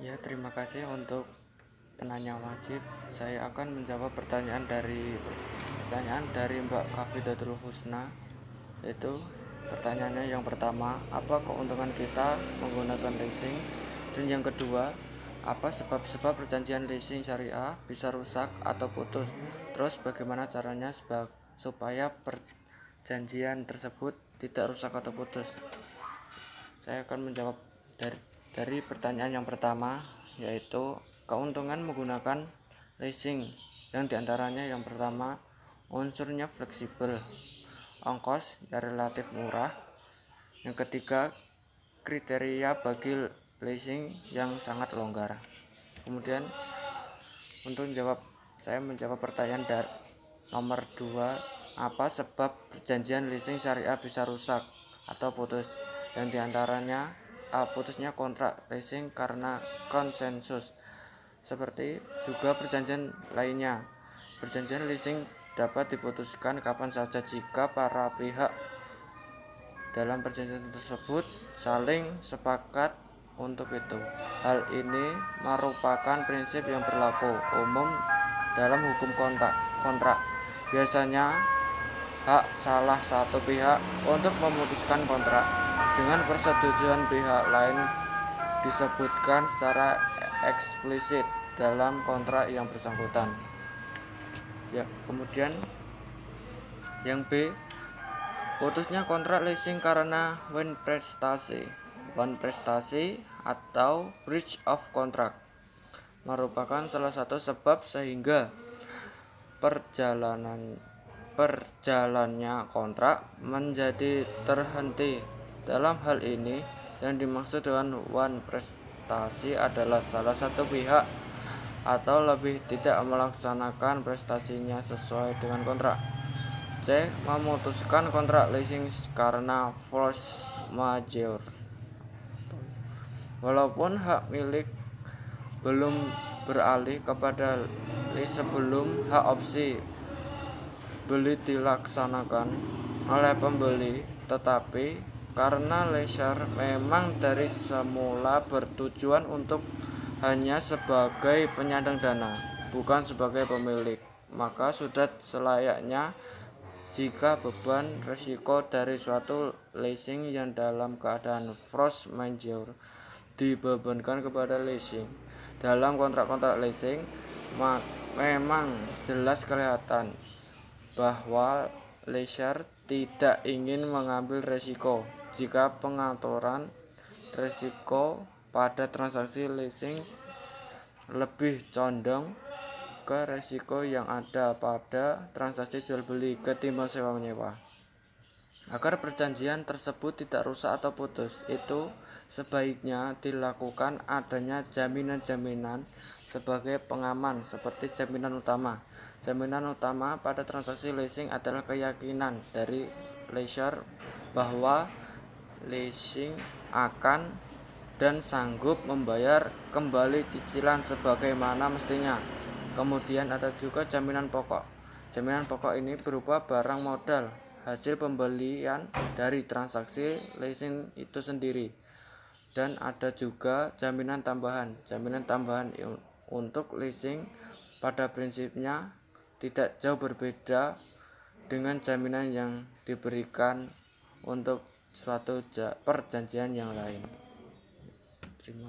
Ya, terima kasih untuk penanya wajib. Saya akan menjawab pertanyaan dari Mbak Kafidatul Husna, yaitu pertanyaannya yang pertama, apa keuntungan kita menggunakan leasing? Dan yang kedua, apa sebab-sebab perjanjian leasing syariah bisa rusak atau putus? Terus bagaimana caranya supaya perjanjian tersebut tidak rusak atau putus? Saya akan menjawab dari pertanyaan yang pertama, yaitu keuntungan menggunakan leasing. Yang diantaranya yang pertama, unsurnya fleksibel, ongkos yang relatif murah. Yang ketiga, kriteria bagi leasing yang sangat longgar. Kemudian saya menjawab pertanyaan dari nomor 2, apa sebab perjanjian leasing syariah bisa rusak atau putus? Yang diantaranya putusnya kontrak leasing karena konsensus. Seperti juga perjanjian lainnya, perjanjian leasing dapat diputuskan kapan saja jika para pihak dalam perjanjian tersebut saling sepakat untuk itu. Hal ini merupakan prinsip yang berlaku umum dalam hukum kontrak. Biasanya hak salah satu pihak untuk memutuskan kontrak dengan persetujuan pihak lain disebutkan secara eksplisit dalam kontrak yang bersangkutan. Ya, kemudian yang B, putusnya kontrak leasing karena one prestasi atau breach of contract merupakan salah satu sebab sehingga perjalannya kontrak menjadi terhenti. Dalam hal ini, yang dimaksud dengan one prestasi adalah salah satu pihak atau lebih tidak melaksanakan prestasinya sesuai dengan kontrak. C, memutuskan kontrak leasing karena force majeure. Walaupun hak milik belum beralih kepada lease sebelum hak opsi beli dilaksanakan oleh pembeli, tetapi karena leasure memang dari semula bertujuan untuk hanya sebagai penyandang dana, bukan sebagai pemilik, maka sudah selayaknya jika beban risiko dari suatu leasing yang dalam keadaan force majeure dibebankan kepada leasing. Dalam kontrak-kontrak leasing memang jelas kelihatan bahwa leaser tidak ingin mengambil risiko jika pengaturan risiko pada transaksi leasing lebih condong ke risiko yang ada pada transaksi jual beli ketimbang sewa menyewa. Agar perjanjian tersebut tidak rusak atau putus, itu sebaiknya dilakukan adanya jaminan-jaminan sebagai pengaman seperti jaminan utama. Jaminan utama pada transaksi leasing adalah keyakinan dari leaser bahwa leasing akan dan sanggup membayar kembali cicilan sebagaimana mestinya. Kemudian ada juga jaminan pokok. Jaminan pokok ini berupa barang modal hasil pembelian dari transaksi leasing itu sendiri. Dan ada juga jaminan tambahan. Jaminan tambahan untuk leasing pada prinsipnya tidak jauh berbeda dengan jaminan yang diberikan untuk suatu perjanjian yang lain. Terima